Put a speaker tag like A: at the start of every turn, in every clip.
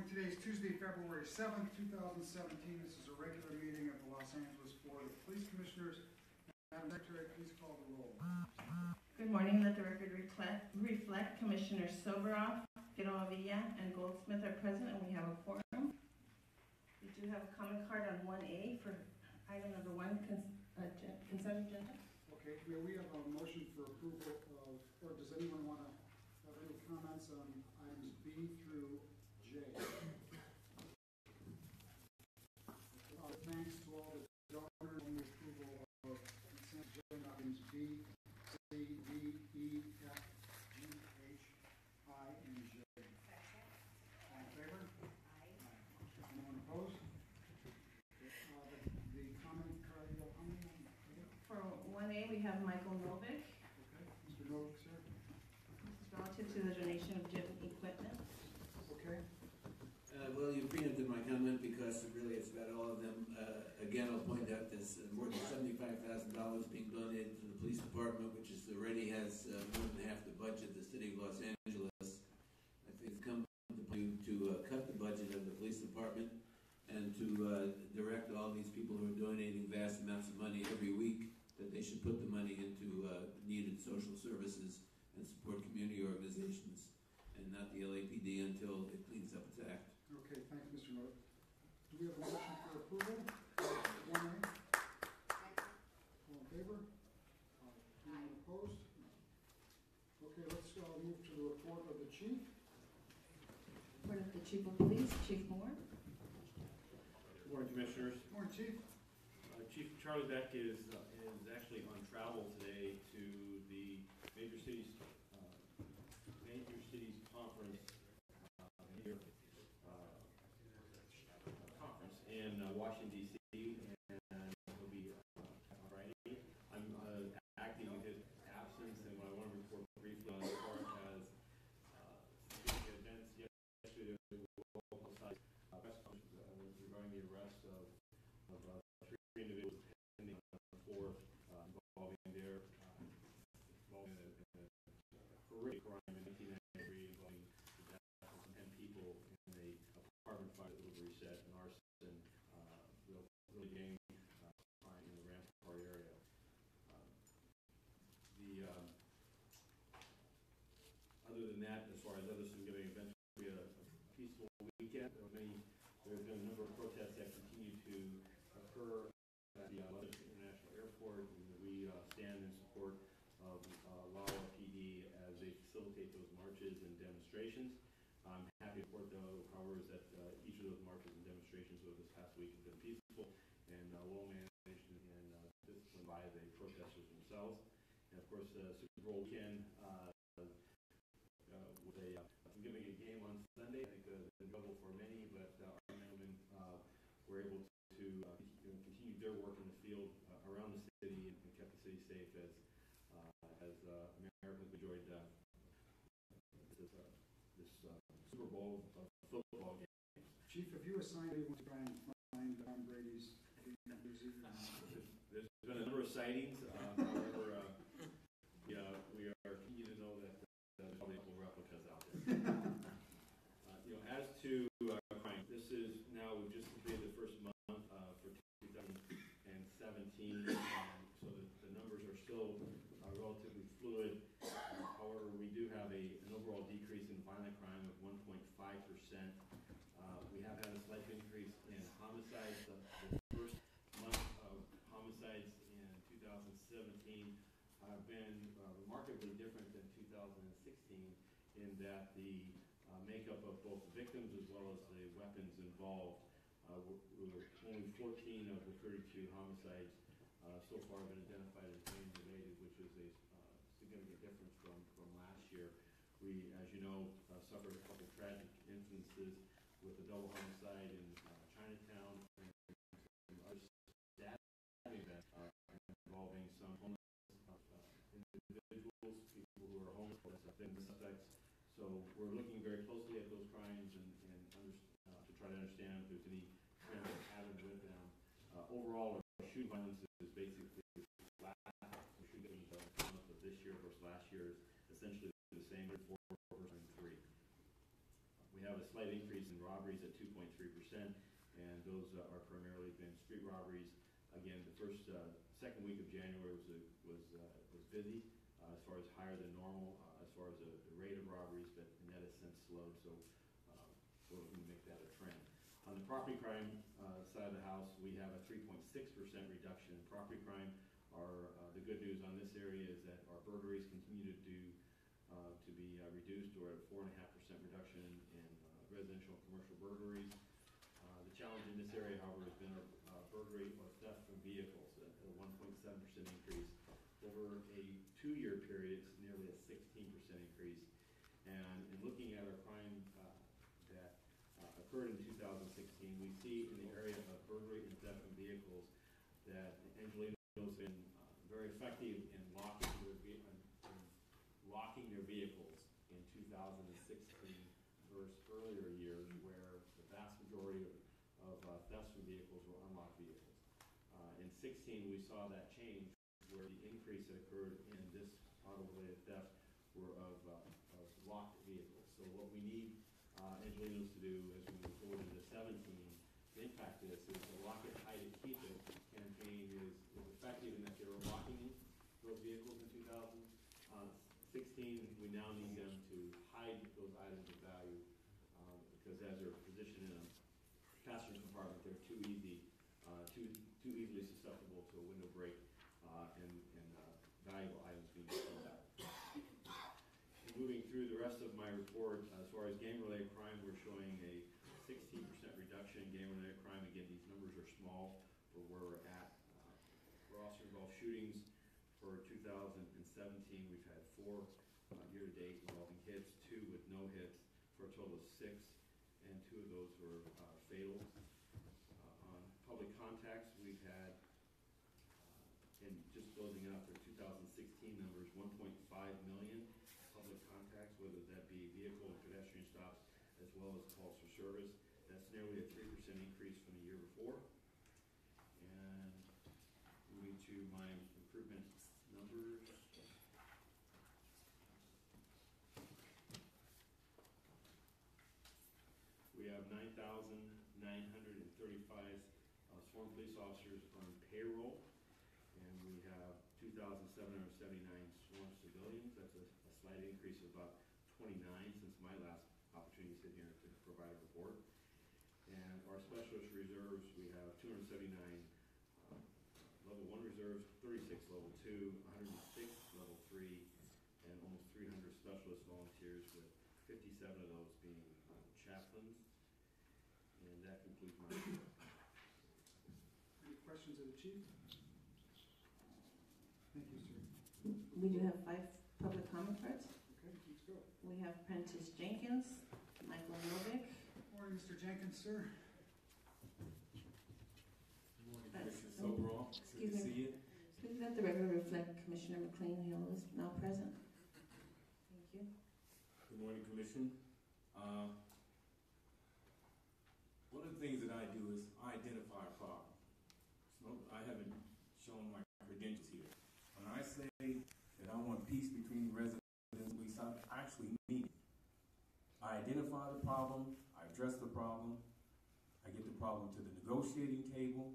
A: Today is Tuesday, February 7th, 2017. This is a regular meeting of the Los Angeles Board of Police Commissioners. Madam Secretary, please call the roll.
B: Good morning. Let the record reflect Commissioners Soboroff, Girovilla, and Goldsmith are present, and we have a quorum. We do have a comment card on 1A for item number 1, consent agenda.
A: Okay, we have a motion for approval of, or does anyone want to have any comments on items B through J? Thanks to all the donors on the approval of consent agenda items B, C, D, E, F, G, H, I, and J. All in favor? Aye. Anyone opposed? The comment card, how many?
B: For 1A, we have Michael Novick.
A: Okay, Mr. Novick, sir.
B: This is relative to the donation of gym equipment.
A: Okay.
C: Well, you preempted my comment because really it's about all of them. Again, I'll point out there's more than $75,000 being donated to the police department, which is already has more than half the budget of the city of Los Angeles. I think it's come to cut the budget of the police department and to direct all these people who are donating vast amounts of money every week that they should put the money into needed social services and support community organizations and not the LAPD until it cleans up its act.
A: Okay, thank you, Mr. Novick. Do we have a motion for approval? 1A? All in favor? Anyone opposed? Okay, let's move to the report of the chief.
B: Report of the Chief of Police, Chief Moore.
D: Good morning, Commissioners.
A: Good morning, Chief.
D: Chief Charlie Beck is actually on travel today to the Major Cities Conference in Washington, D.C., and he'll be on Friday. I'm acting in his absence, and what I want to report briefly on as far as events yesterday publicized regarding the arrest of 3 individuals pending on the 4th involving a horrific crime in 1993 involving the death of 10 people in an apartment fire that was reset and arson. Really gang crime in the Rampart area. Other than that, as far as other significant events, we had a peaceful weekend. There have been a number of protests that continue to occur at the Los Angeles International Airport, and we stand in support of LAWA PD as they facilitate those marches and demonstrations. I'm happy to report, though, however, is that each of those marches and demonstrations over this past week have been peaceful and well managed and disciplined by the protesters themselves. And of course, Super Bowl weekend with a significant game on Sunday. I think been trouble for many, but our gentlemen were able to continue their work in the field around the city and kept the city safe as Americans enjoyed this Super Bowl football game.
A: Chief, have you assigned anyone to try and find Tom Brady's music?
D: There's been a number of sightings. However, we are keen to know that there's probably a couple replicas out there. As to crime, this is now, we've just completed the first month for 2017, so the numbers are still relatively fluid. However, we do have an overall decrease in violent crime of 1.5%. We have had a slight increase in homicides. The first month of homicides in 2017 have been remarkably different than 2016 in that the makeup of both the victims as well as the weapons involved. Only 14 of the 32 homicides so far have been identified as gang related, which is a significant difference from last year. We, as you know, suffered a couple tragic instances with a double homicide in Chinatown and some other stabbing events involving some homeless individuals, people who are homeless, suspects. So we're looking very closely at those crimes and to try to understand if there's any trends that happen with them. Overall, our shooting violence is basically flat. The shooting of this year versus last year is essentially the same, 4 versus 3. We have a slight increase in robberies at 2.3%, and those are primarily been street robberies. Again, the second week of January was busy, as far as higher than normal, as far as the rate of robberies, but that has since slowed, so we're looking to make that a trend. On the property crime side of the house, we have a 3.6% reduction in property crime. The good news on this area is that our burglaries continue to be reduced, or at a 4.5% reduction in residential and commercial burglaries. The challenge in this area, however, has been burglary or theft from vehicles, at a 1.7% increase. Over a 2-year period, it's nearly a 16% increase. And in looking at our crime that occurred in 2016, we see in the area of burglary and theft from vehicles that Angelinos have been very effective in locking their vehicles in 2016 versus earlier years, where the vast majority of thefts from vehicles were unlocked vehicles. In 2016, we saw that change, where the increase that occurred in this auto-related theft were of locked vehicles. So what we need Angelinos to do as we move forward into 2017 to impact this is the Lock It, Hide It, Keep It campaign is effective in that they were locking those vehicles in 2016. We now need them to hide those items of value because as they're positioned in a passenger compartment, they're too easily susceptible to a window break and valuable items being pulled out. Moving through the rest of my report, as far as gang-related crime, we're showing a 16% reduction in gang-related crime. Again, these numbers are small for where we're at. For officer-involved shootings for 2017, we've had 4 year-to-date involving hits, 2 with no hits, for a total of 6, and 2 of those were fatal. On public contacts, we've had, and just closing out their 2016 numbers, 1.5 million public contacts, whether that be vehicle and pedestrian stops, as well as calls for service. That's nearly a 3% increase from the year before. And moving to my improvement numbers. We have 9,935 sworn police officers on payroll, and we have 2,779 sworn civilians. That's a slight increase of about 29 since my last opportunity to sit here to provide a report. And our specialist reserves, we have 279 level 1 reserves, 36 level 2, 106 level 3, and almost 300 specialist volunteers, with 57 of those being chaplains. And that concludes my report.
A: Any questions of the chief? Thank you, sir.
B: We do have 5 public comment cards.
A: Okay, let's go.
B: We have Prentice Jenkins, Michael Novick.
A: Morning, Mr. Jenkins, sir.
E: Good morning, Commissioner Sobral. Good to see you.
B: Please let the record reflect Commissioner McLean Hill is now present. Thank you.
E: Good morning, Commission. One of the things that I do is I identify a problem. So I haven't shown my credentials here. When I say that I want peace between residents and police, I actually mean it. I identify the problem, I address the problem, I get the problem to the negotiating table.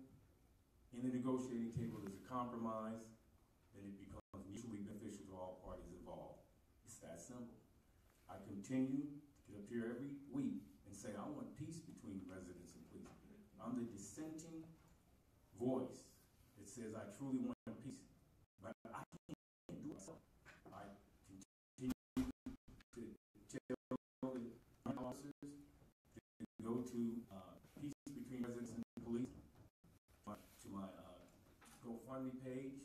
E: In the negotiating table, there's a compromise, then it becomes mutually beneficial to all parties involved. It's that simple. I continue to get up here every week and say I want peace between residents and police. I'm the dissenting voice that says I truly want peace, but I can't do it myself. I continue to tell the officers to go to peace between residents and police, to my GoFundMe page,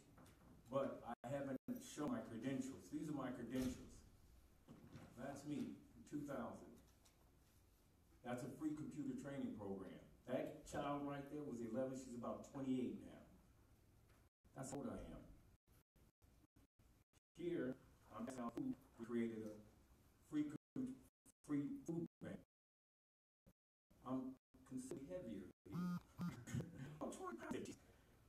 E: but I haven't shown my credentials. These are my credentials. That's me in 2000. That's a free computer training program. That child right there was 11. She's about 28 now. That's how old I am. Here, I'm passing out food. We created a free food bank. I'm considerably heavier. I'm 20 pounds.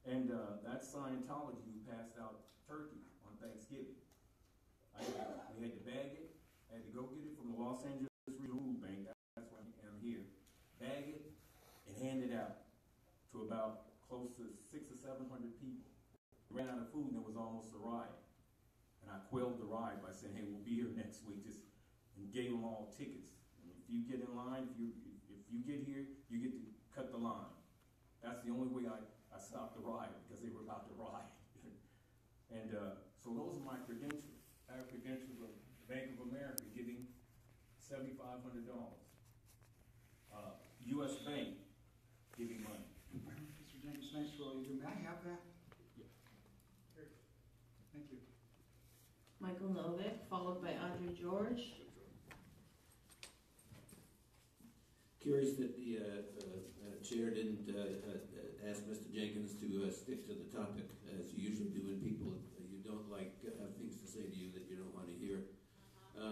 E: And that's Scientology who passed out turkey on Thanksgiving. We had to bag it. I had to go get it from the Los Angeles Regional Food Bank. That's where to about close to 600 or 700 people. We ran out of food and there was almost a riot. And I quelled the riot by saying, hey, we'll be here next week, and gave them all tickets. And if you get in line, if you get here, you get to cut the line. That's the only way I stopped the riot, because they were about to riot. And so those are my credentials. I have credentials of Bank of America giving $7,500. U.S. Bank giving money.
A: Mr. Jenkins, thanks for all you do. May I have that?
E: Yeah.
A: Thank you.
B: Michael Novick, followed by Audrey George.
C: Curious that the chair didn't ask Mr. Jenkins to stick to the topic, as you usually do when people you don't like have things to say to you that you don't want to hear. I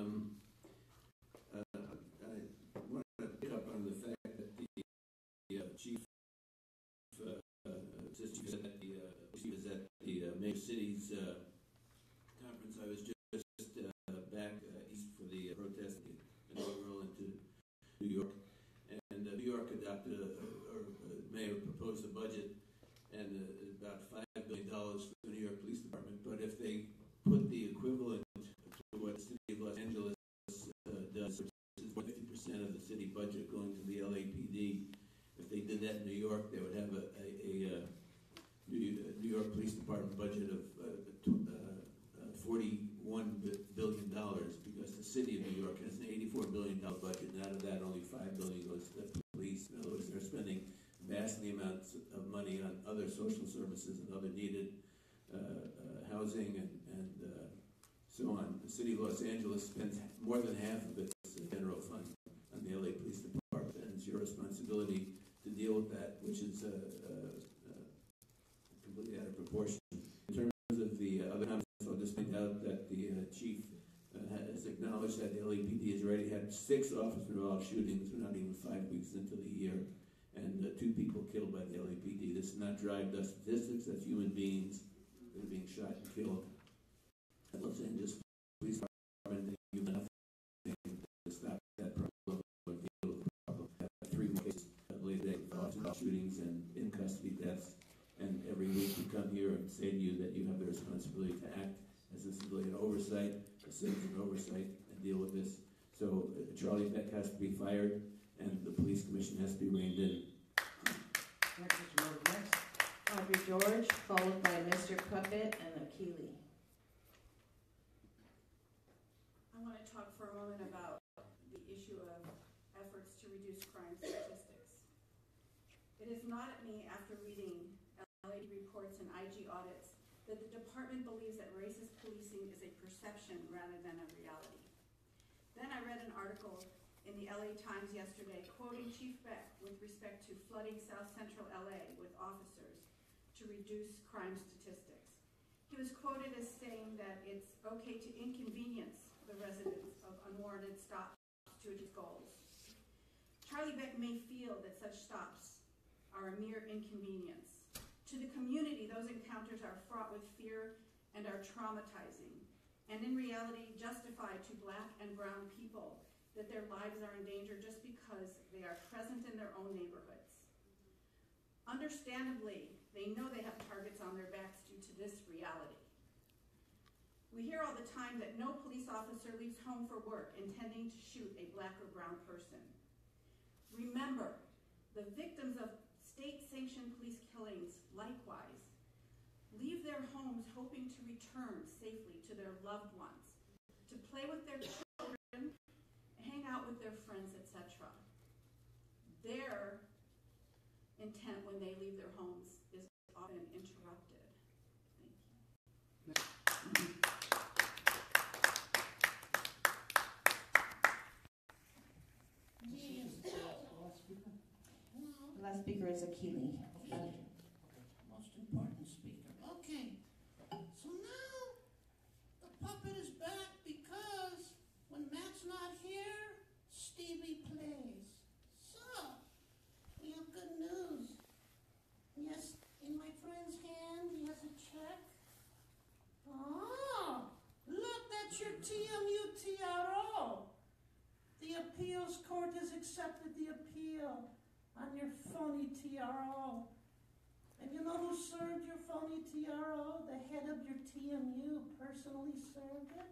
C: want to pick up on the fact that the chief is at the major cities conference. I was just back east for the protest inaugural into New York. And New York adopted may have proposed a budget and about $5 billion for the New York Police Department. But if they put the equivalent to what the city of Los Angeles does, which is 50% of the city budget going to the LAPD, if they did that in New York, they would have a New York Police Department budget of $41 billion, because the city of New York has an $84 billion budget, and out of that only $5 billion goes to the police. In other words, they're spending vastly amounts of money on other social services and other needed housing and so on. The city of Los Angeles spends more than half of its general fund on the LA Police Department, and it's your responsibility to deal with that, which is completely out of proportion. In terms of the other comments, I'll just point out that the chief has acknowledged that the LAPD has already had 6 officer-involved shootings. We're not even 5 weeks into the year, and 2 people killed by the LAPD. This is not drive-dust statistics. That's human beings that are being shot and killed. At Los Angeles Police Department, they do nothing to stop that problem or deal with the problem. 3 more cases later of officer shootings and in-custody deaths. And every week we come here and say to you that you have the responsibility to act as a civilian oversight, a citizen oversight, and deal with this. So Charlie Beck has to be fired, and the police commission has to be reined in.
A: Next, Mr. Novick, next.
B: Audrey George, followed by Mr. Puppet and Akili.
F: I want to talk for a moment about the issue of efforts to reduce crime statistics. It is not at me, after reading LA reports and IG audits, that the department believes that racist policing is a perception rather than a reality. Then I read an article in the LA Times yesterday quoting Chief Beck with respect to flooding South Central LA with officers to reduce crime statistics. He was quoted as saying that it's okay to inconvenience the residents of unwarranted stops to achieve goals. Charlie Beck may feel that such stops are a mere inconvenience. To the community, those encounters are fraught with fear and are traumatizing, and in reality justify to Black and brown people that their lives are in danger just because they are present in their own neighborhoods. Understandably, they know they have targets on their backs due to this reality. We hear all the time that no police officer leaves home for work intending to shoot a Black or brown person. Remember, the victims of state-sanctioned police killings, likewise, leave their homes hoping to return safely to their loved ones, to play with their children, hang out with their friends, etc. Their intent when they leave their homes is often interrupted. Thank you.
B: The last speaker is Akili.
G: Most important speaker. Okay, so now the puppet is back because when Matt's not here, Stevie plays. So, we have good news. Yes, in my friend's hand, he has a check. Oh, look, that's your TMUTRO. The appeals court has accepted the appeal on your phony TRO. head of your TMU personally served it,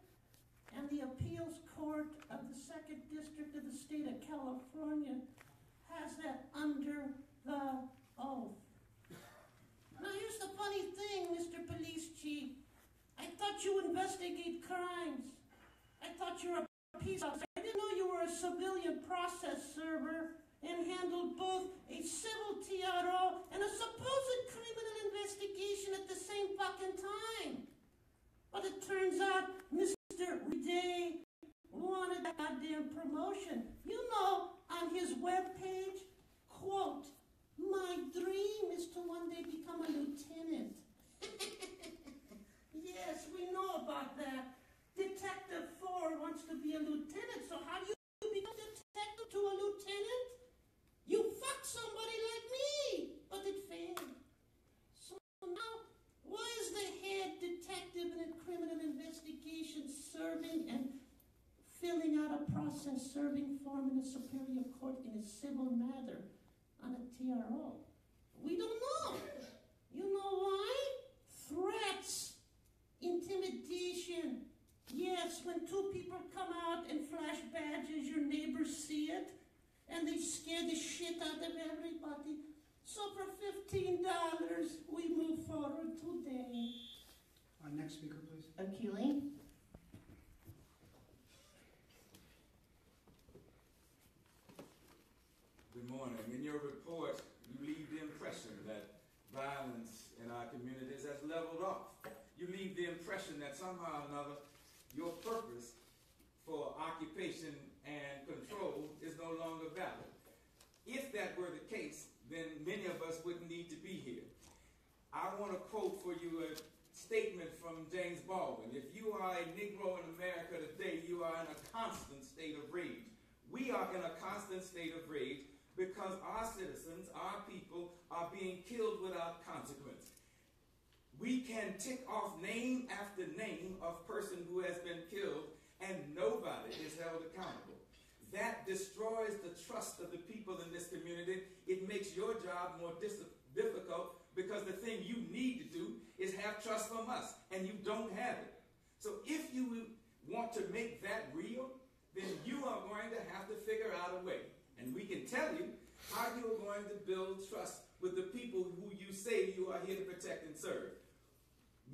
G: and the appeals court of the 2nd District of the state of California has that under the oath. Now here's the funny thing, Mr. Police Chief. I thought you investigate crimes. I thought you were a peace officer. I didn't know you were a civilian process server and handled both a civil TRO and a supposed criminal investigation at the same fucking time. But it turns out Mr. Day wanted a goddamn promotion. You know, on his webpage, quote, "My dream is to one day become a lieutenant." Yes, we know about that. Detective 4 wants to be a lieutenant, so how do you become detective to a lieutenant? You fuck somebody like me, but it failed. So now, why is the head detective in a criminal investigation serving and filling out a process serving form in a superior court in a civil matter on a TRO? We don't know. You know why? Threats, intimidation. Yes, when 2 people come out and flash badges, your neighbors see it, and they scare the shit out of everybody. So for $15, we move forward today.
A: Next speaker, please.
B: Akili?
E: Good morning. In your report, you leave the impression that violence in our communities has leveled off. You leave the impression that somehow or another your purpose for occupation and control is no longer valid. If that were the case, then many of us wouldn't need to be here. I want to quote for you a statement from James Baldwin. If you are a Negro in America today, you are in a constant state of rage. We are in a constant state of rage because our citizens, our people, are being killed without consequence. We can tick off name after name of person who has been killed, and nobody is held accountable. That destroys the trust of the people in this community. It makes your job more difficult because the thing you need to do is have trust from us, and you don't have it. So if you want to make that real, then you are going to have to figure out a way. And we can tell you how you are going to build trust with the people who you say you are here to protect and serve.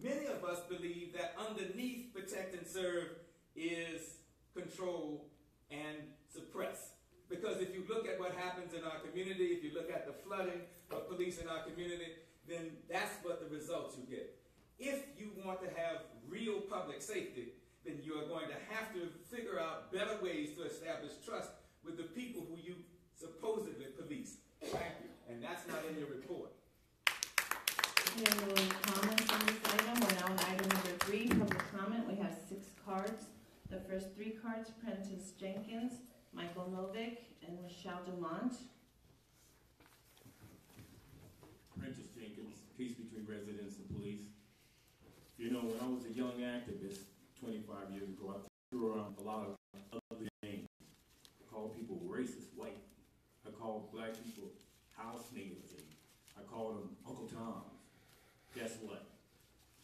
E: Many of us believe that underneath protect and serve is control and suppress. Because if you look at what happens in our community, if you look at the flooding of police in our community, then that's what the results you get. If you want to have real public safety, then you are going to have to figure out better ways to establish trust with the people who you supposedly police. Thank you. And that's not in your report.
B: Any comments on this item? We're now on item number 3, public comment. We have 6 cards. The first 3 cards, Prentice Jenkins, Michael Novick, and Michelle Dumont.
E: Prentice Jenkins, peace between residents and police. You know, when I was a young activist 25 years ago, I threw around a lot of ugly names. I called people racist white. I called black people house niggas, and I called them Uncle Toms. Guess what?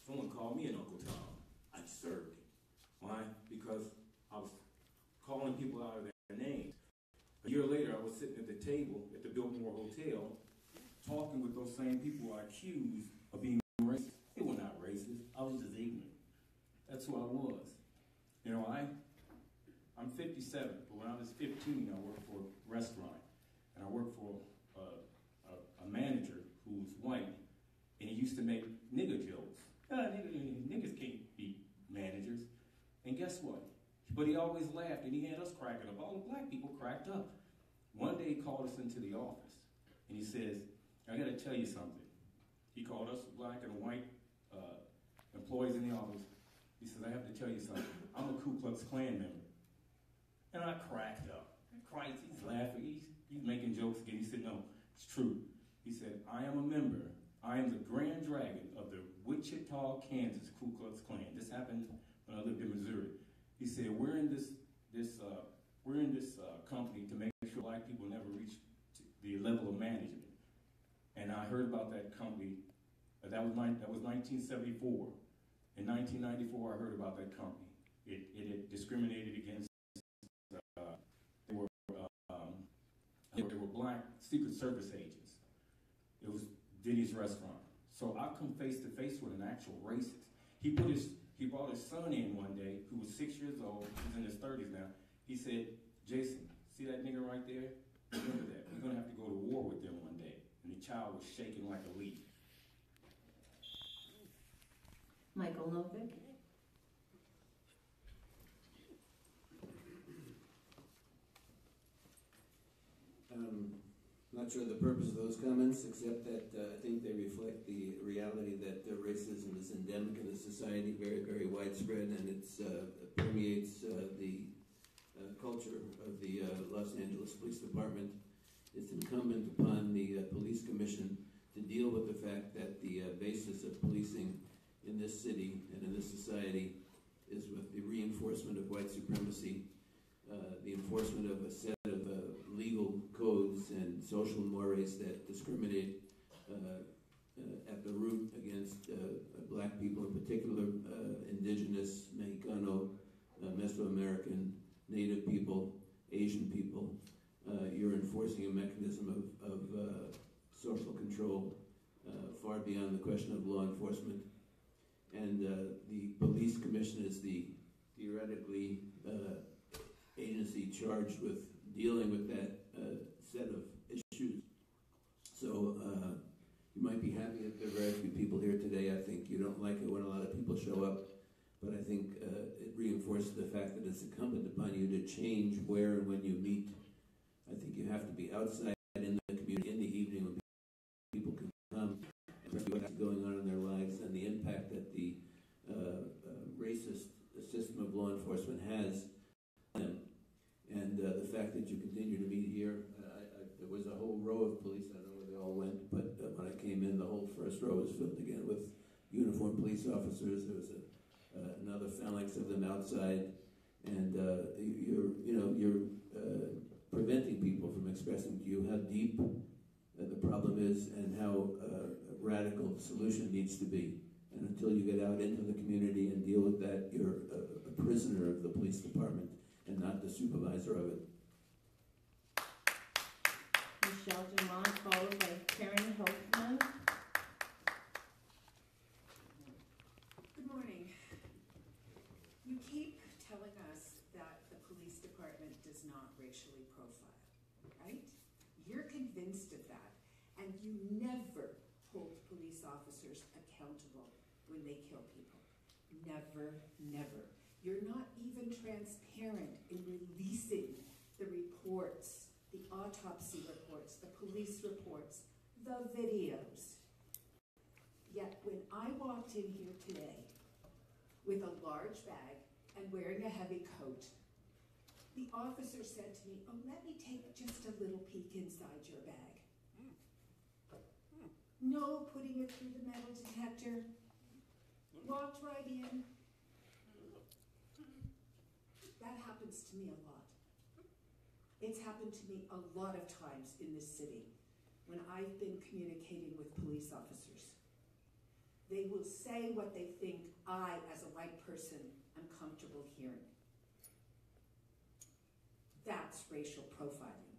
E: Someone called me an Uncle Tom. I deserved it. Why? Because I was calling people out of their names. A year later, I was sitting at the table at the Biltmore Hotel talking with those same people I accused of being racist. They were not racist. I was just ignorant. That's who I was. You know, I'm 57, but when I was 15, I worked for a restaurant. And I worked for a manager who was white, and he used to make nigger jokes. Niggas can't be managers. And guess what? But he always laughed, and he had us cracking up. All the black people cracked up. One day he called us into the office, and he says, I got to tell you something. He called us, black and white employees in the office. He says, I have to tell you something. I'm a Ku Klux Klan member. And I cracked up. He's laughing. He's making jokes again. He said, no, it's true. He said, I am a member. I am the Grand Dragon of the Wichita, Kansas Ku Klux Klan. This happened when I lived in Missouri. He said, we're in this company to make sure black people never reach the level of management. And I heard about that company. That was 1974. In 1994, I heard about that company. It had discriminated against, they were black Secret Service agents. It was Diddy's restaurant. So I come face to face with an actual racist. He brought his son in one day, who was 6 years old, he's in his 30s now. He said, Jason, see that nigga right there? Remember that. We're gonna have to go to war with them one day. And the child was shaking like a leaf.
B: Michael Novick.
C: Not sure the purpose of those comments, except that I think they reflect the reality that racism is endemic in the society, very, very widespread, and it permeates the culture of the Los Angeles Police Department. It's incumbent upon the Police Commission to deal with the fact that the basis of policing in this city and in this society is with the reinforcement of white supremacy, the enforcement of a set of legal codes and social mores that discriminate at the root against black people, in particular indigenous, Mexicano, Mesoamerican, Native people, Asian people. You're enforcing a mechanism of social control far beyond the question of law enforcement. And the Police Commission is the theoretically agency charged with dealing with that set of issues. So you might be happy that there are very few people here today. I think you don't like it when a lot of people show up, but I think it reinforces the fact that it's incumbent upon you to change where and when you meet. I think you have to be outside in the community in the evening when people can come and see what's going on in their lives and the impact that the racist system of law enforcement has on them. And the fact that you continue to meet here, there was a whole row of police, I don't know where they all went, but when I came in, the whole first row was filled again with uniformed police officers. There was another phalanx of them outside, and you're preventing people from expressing to you how deep the problem is and how radical the solution needs to be. And until you get out into the community and deal with that, you're a prisoner of the police department and not the supervisor of it.
B: Michelle Dumont, followed by Karen Holtzman.
H: Good morning. You keep telling us that the police department does not racially profile, right? You're convinced of that, and you never hold police officers accountable when they kill people. Never, never. You're not even transparent in releasing the reports, the autopsy reports, the police reports, the videos. Yet when I walked in here today with a large bag and wearing a heavy coat, the officer said to me, "Oh, let me take just a little peek inside your bag." No putting it through the metal detector. Walked right in. That happens to me a lot. It's happened to me a lot of times in this city when I've been communicating with police officers. They will say what they think I, as a white person, am comfortable hearing. That's racial profiling.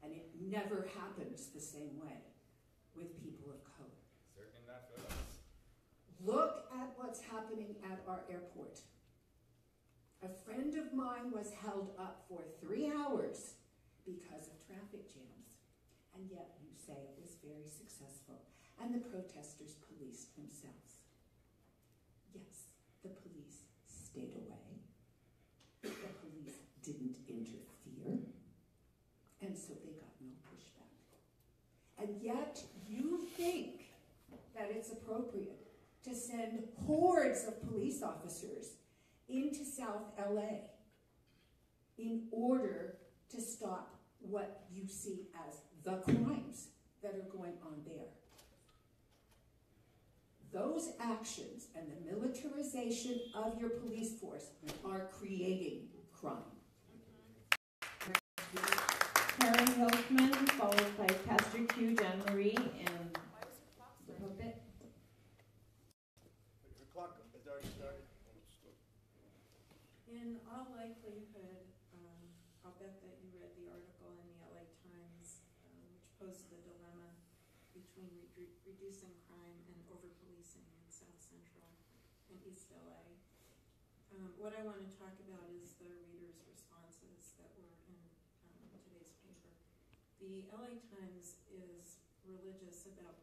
H: And it never happens the same way with people of color.
I: Certainly not for us.
H: Look at what's happening at our airport. A friend of mine was held up for 3 hours because of traffic jams. And yet you say it was very successful. And the protesters policed themselves. Yes, the police stayed away. The police didn't interfere. And so they got no pushback. And yet you think that it's appropriate to send hordes of police officers into South LA in order to stop what you see as the crimes that are going on there. Those actions and the militarization of your police force are creating crime.
B: Karen Holtzman, followed by Pastor Q, Jean Marie, and the puppet.
I: Her clock
F: In all likelihood, I'll bet that you read the article in the LA Times, which posed the dilemma between reducing crime and over-policing in South Central and East LA. What I want to talk about is the readers' responses that were in today's paper. The LA Times is religious about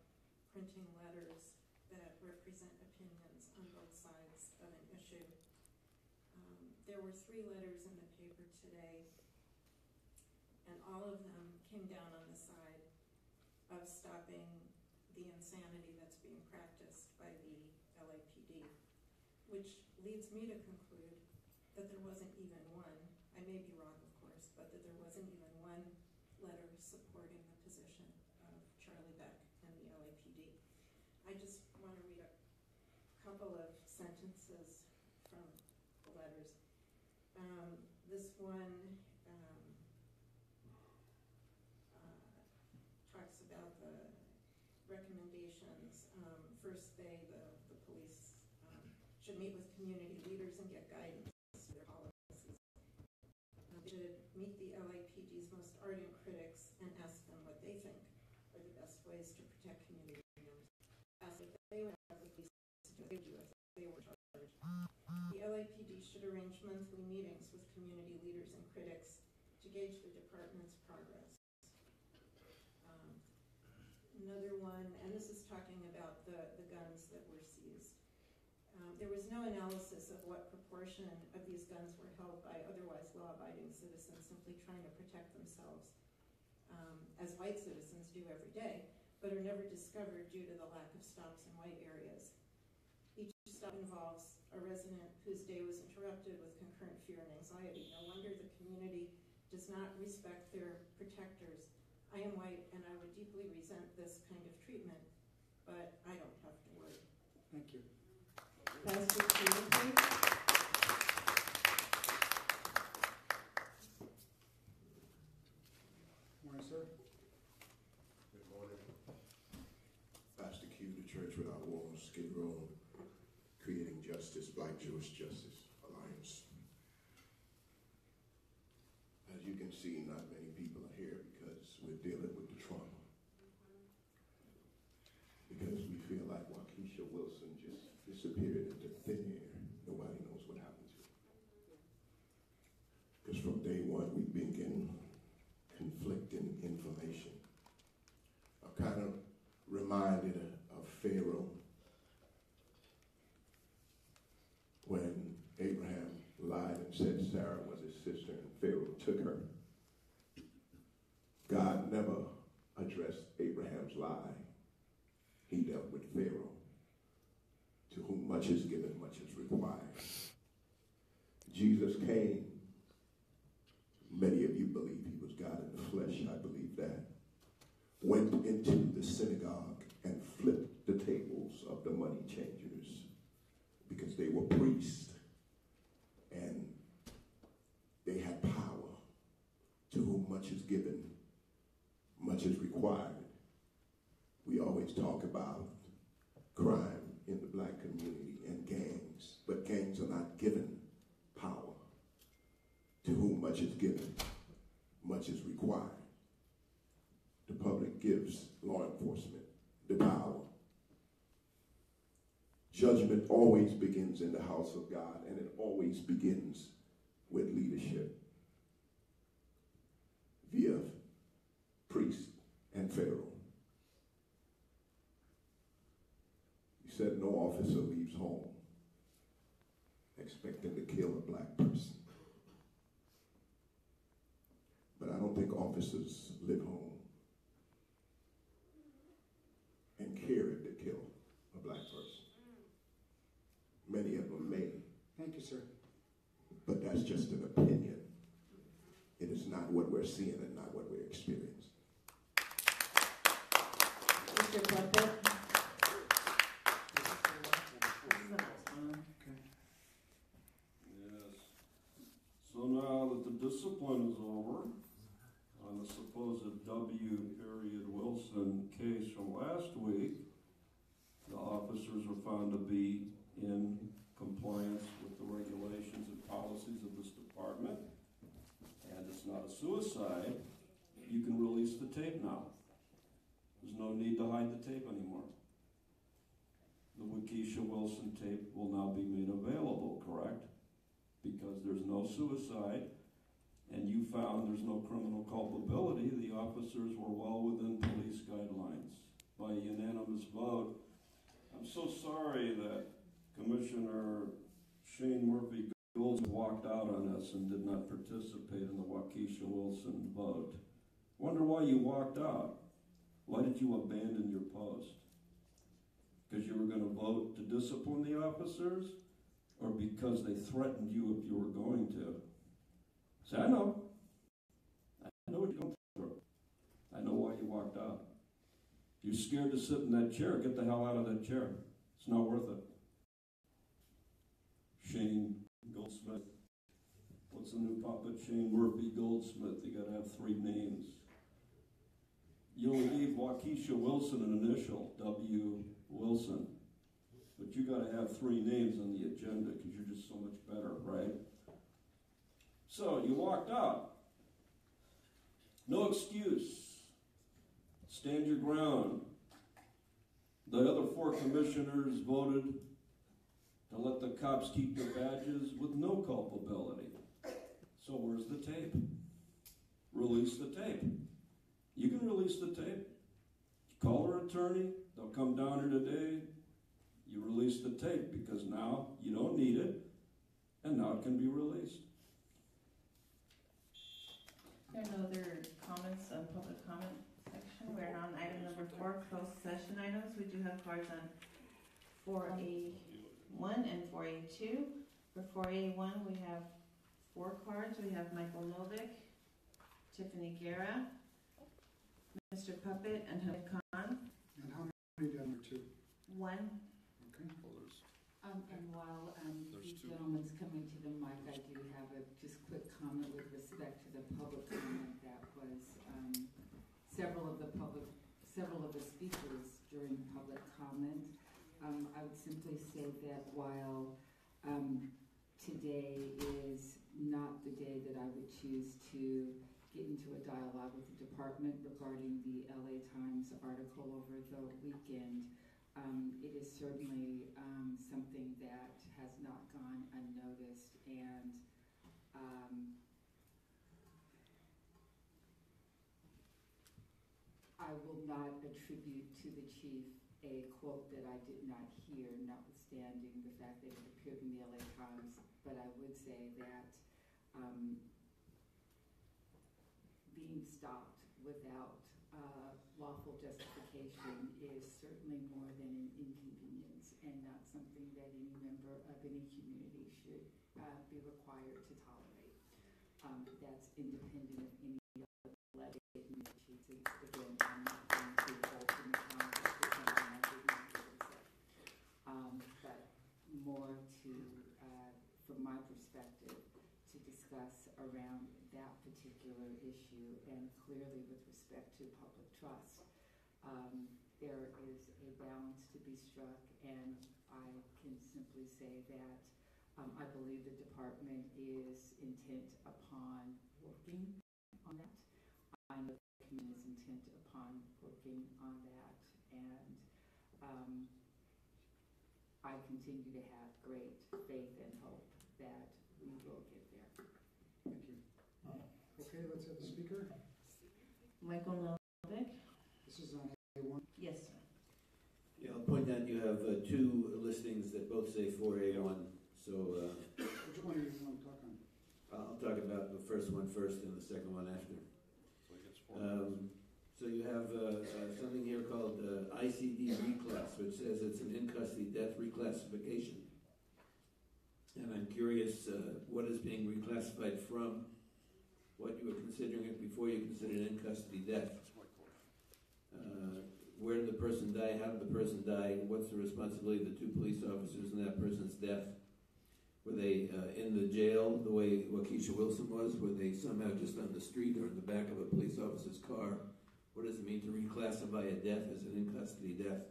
F: printing letters that represent opinions on both sides of an issue. There were 3 letters in the paper today, and all of them came down on the side of stopping the insanity that's being practiced by the LAPD, which leads me to conclude that there wasn't even one, I may be wrong of course, but that there wasn't even one letter supporting the position of Charlie Beck and the LAPD. I just want to read a couple of sentences from the letters. This one talks about the recommendations. First, the police should meet with community leaders and get guidance to their policies. They should meet the LAPD's most ardent critics and ask them what they think are the best ways to protect community members. Ask if they would have the police do if they were charged. The LAPD should arrange monthly meetings with community leaders and critics to gauge the department's progress. Another one, and this is talking about the guns that were seized. There was no analysis of what proportion of these guns were held by otherwise law-abiding citizens simply trying to protect themselves, as white citizens do every day, but are never discovered due to the lack of stops in white areas. Each stop involves a resident whose day was interrupted with concurrent fear and anxiety. No wonder the community does not respect their protectors. I am white and I would deeply resent this kind of treatment, but I don't have to worry.
A: Thank you.
B: Pastor Stephen, please.
A: Morning, sir.
I: Good morning. Pastor Q, the Church Without Walls, Skid Row, Creating Justice, Black Jewish Justice Alliance. As you can see, not many people are here because we're dealing with the trauma. Because we feel like Waukesha Wilson just disappeared into thin air. Nobody knows what happened to her. Because from day one, we've been getting conflicting information. I'm kind of reminded of Pharaoh when Abraham lied and said Sarah was his sister and Pharaoh took her. God never addressed Abraham's lie. He dealt with Pharaoh. To whom much is given, much is required. Jesus came. Many of you believe he was God in the flesh. I believe that. Went into the synagogue and flipped the tables of the money changers because they were priests and they had power. To whom much is given, much is required. We always talk about crime in the black community and gangs, but gangs are not given power. To whom much is given, much is required. The public gives law enforcement the power. Judgment always begins in the house of God, and it always begins with leadership via priest and Pharaoh. He said no officer leaves home expecting to kill a black person. But I don't think officers live home and care if they kill a black person. Many of them may.
A: Thank you, sir.
I: But that's just an opinion. It is not what we're seeing and not what we're experiencing.
B: Mr. Puckett.
J: Yes. So now that the discipline is over on the supposed W. Wilson case from last week, the officers were found to be in compliance with the regulations and policies of the you can release the tape now. There's no need to hide the tape anymore. The Waukesha Wilson tape will now be made available, correct? Because there's no suicide, and you found there's no criminal culpability. The officers were well within police guidelines by unanimous vote. I'm so sorry that Commissioner Shane Murphy Golds walked out on us and did not participate in the Waukesha Wilson vote. Wonder why you walked out. Why did you abandon your post? Because you were going to vote to discipline the officers, or because they threatened you if you were going to? Say, I know what you're going through. I know why you walked out. You're scared to sit in that chair. Get the hell out of that chair. It's not worth it. Shane Goldsmith. What's the new puppet? Shane Murphy Goldsmith. You gotta have 3 names. You only gave Waukesha Wilson an initial, W. Wilson. But you gotta have 3 names on the agenda because you're just so much better, right? So you walked out. No excuse. Stand your ground. The other 4 commissioners voted to let the cops keep their badges with no culpability. So where's the tape? Release the tape. You can release the tape. Call her attorney. They'll come down here today. You release the tape because now you don't need it, and now it can be released.
B: There are no other comments on public comment section. We're on item number 4, closed session items. We do have cards on 4A1 and 4A2. For 4A1, we have 4 cards. We have Michael Novick, Tiffany Guerra, Mr. Puppet, and Hamid Khan.
A: And how many down there, 2?
B: 1.
A: Okay.
K: And while the gentleman's coming to the mic, I do have a just quick comment with respect to the public comment that was several of the speakers during public comment. I would simply say that while today is not the day that I would choose to get into a dialogue with the department regarding the LA Times article over the weekend, it is certainly something that has not gone unnoticed, and I will not attribute to the chief a quote that I did not hear, notwithstanding the fact that it appeared in the LA Times, but I would say that being stopped without lawful justification is certainly more than an inconvenience and not something that any member of any community should be required to tolerate. That's independent of any other legislative initiatives. Again, I'm not going to open the Congress for something I did not hear say. But more to, from my perspective, to discuss around that particular issue, and clearly with respect to public trust. There is a balance to be struck, and I can simply say that I believe the department is intent upon working on that. I know the community is intent upon working on that, and I continue to have great faith and hope that we will get there.
A: Thank you. Okay, let's have the speaker.
B: Michael Novick.
A: This is on A1.
B: Yes, sir.
C: Yeah, I'll point out you have 2 listings that both say 4A1, so
A: Which one do you want to talk on?
C: I'll talk about the first one first and the second one after. So you have something here called ICD reclass, which says it's an in-custody death reclassification. And I'm curious what is being reclassified from, what you were considering it before you considered in-custody death. Where did the person die? How did the person die? What's the responsibility of the 2 police officers in that person's death? Were they in the jail the way Waukesha Wilson was? Were they somehow just on the street or in the back of a police officer's car? What does it mean to reclassify a death as an in-custody death?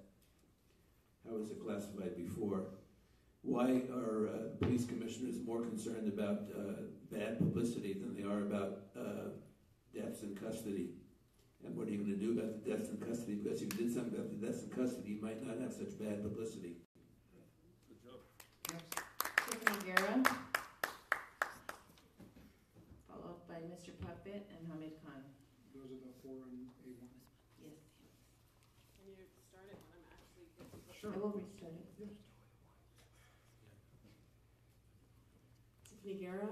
C: How was it classified before? Why are police commissioners more concerned about bad publicity than they are about deaths in custody? And what are you going to do about the deaths in custody? Because if you did something about the deaths in custody, you might not have such bad publicity.
J: Good job.
B: Tiffany Guerra, followed by Mr. Puppet and Hamid Khan.
A: Those are the 4 and A1.
B: Yes.
F: Can you start it when I'm actually
B: I will restart it.
L: Tiffany Guerra.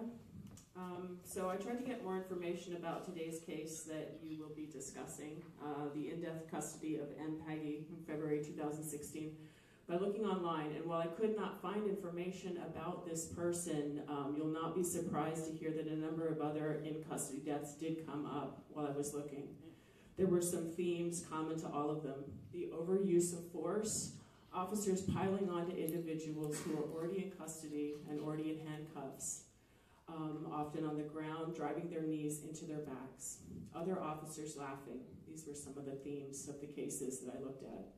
L: So I tried to get more information about today's case that you will be discussing, the in-depth custody of M. Peggy in February 2016, by looking online. And while I could not find information about this person, you'll not be surprised to hear that a number of other in-custody deaths did come up while I was looking. There were some themes common to all of them. The overuse of force, officers piling onto individuals who are already in custody and already in handcuffs, often on the ground, driving their knees into their backs. Other officers laughing. These were some of the themes of the cases that I looked at.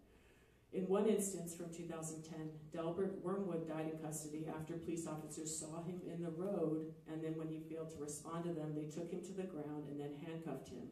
L: In one instance from 2010, Delbert Wormwood died in custody after police officers saw him in the road, and then when he failed to respond to them, they took him to the ground and then handcuffed him.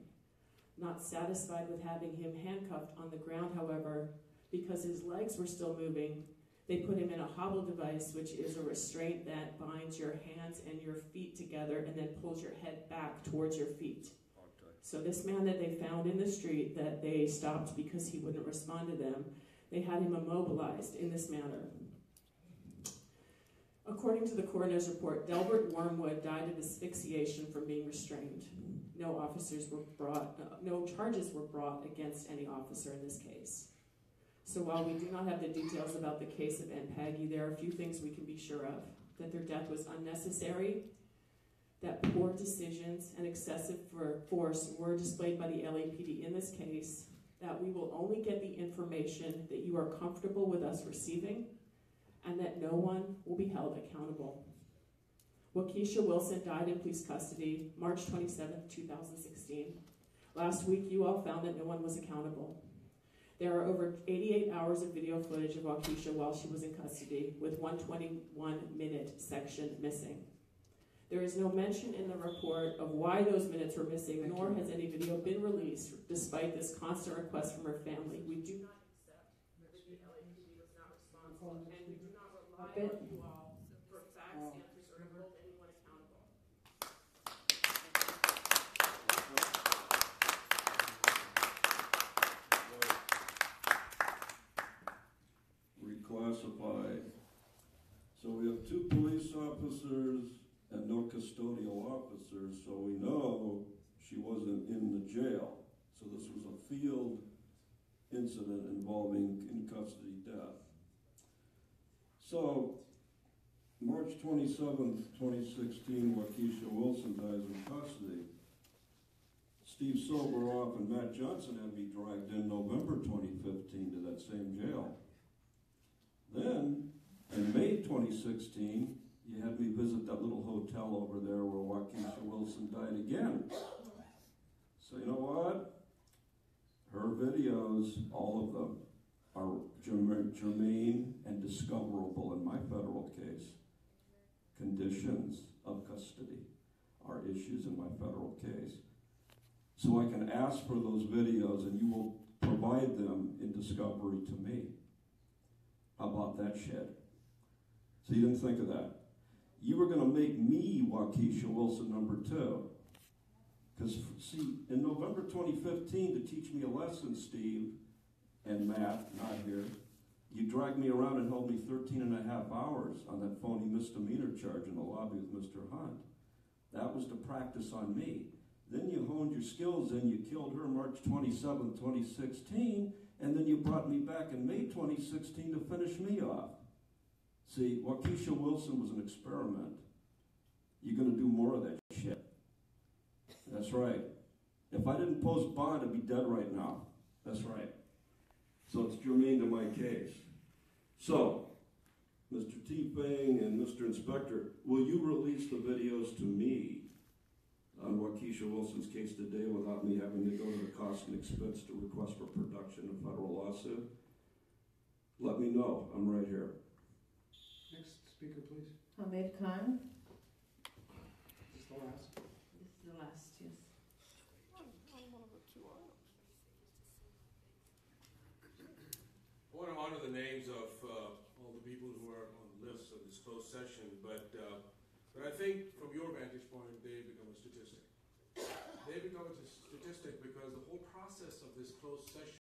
L: Not satisfied with having him handcuffed on the ground, however, because his legs were still moving, they put him in a hobble device, which is a restraint that binds your hands and your feet together and then pulls your head back towards your feet.
J: Okay.
L: So this man that they found in the street that they stopped because he wouldn't respond to them, they had him immobilized in this manner. According to the coroner's report, Delbert Wormwood died of asphyxiation from being restrained. No charges were brought against any officer in this case. So while we do not have the details about the case of N. Peggy, there are a few things we can be sure of. That their death was unnecessary, that poor decisions and excessive force were displayed by the LAPD in this case, that we will only get the information that you are comfortable with us receiving, and that no one will be held accountable. Waukesha Wilson died in police custody March 27, 2016. Last week, you all found that no one was accountable. There are over 88 hours of video footage of Waukesha while she was in custody, with 121-minute section missing. There is no mention in the report of why those minutes were missing, nor has any video been released, despite this constant request from her family. We do not accept that the LAPD was not responsible, and we do not rely on you all for facts, answers, or to hold anyone accountable.
J: Reclassified. So we have 2 police officers and no custodial officers, so we know she wasn't in the jail. So this was a field incident involving in-custody death. So, March 27th, 2016, Waukesha Wilson dies in custody. Steve Soberoff and Matt Johnson had me dragged in November 2015 to that same jail. Then, in May 2016, you had me visit that little hotel over there where Waukesha Wilson died again. So you know what? Her videos, all of them, are germane and discoverable in my federal case. Conditions of custody are issues in my federal case. So I can ask for those videos and you will provide them in discovery to me. How about that shit? So you didn't think of that. You were going to make me Waukesha Wilson number 2. Because, see, in November 2015, to teach me a lesson, Steve and Matt, not here, you dragged me around and held me 13 and a half hours on that phony misdemeanor charge in the lobby with Mr. Hunt. That was to practice on me. Then you honed your skills and you killed her March 27, 2016, and then you brought me back in May 2016 to finish me off. See, Waukesha Wilson was an experiment. You're going to do more of that shit. That's right. If I didn't post bond, I'd be dead right now. That's right. So it's germane to my case. So, Mr. T-Bang and Mr. Inspector, will you release the videos to me on Waukesha Wilson's case today without me having to go to the cost and expense to request for production of federal lawsuit? Let me know. I'm right here.
A: Next speaker, please.
B: Hamid Khan.
A: Is this the last?
B: This is the last, yes.
G: On one of the 2 items.
M: honor the names of all the people who are on the list of this closed session, but I think from your vantage point, they become a statistic. They become a statistic because the whole process of this closed session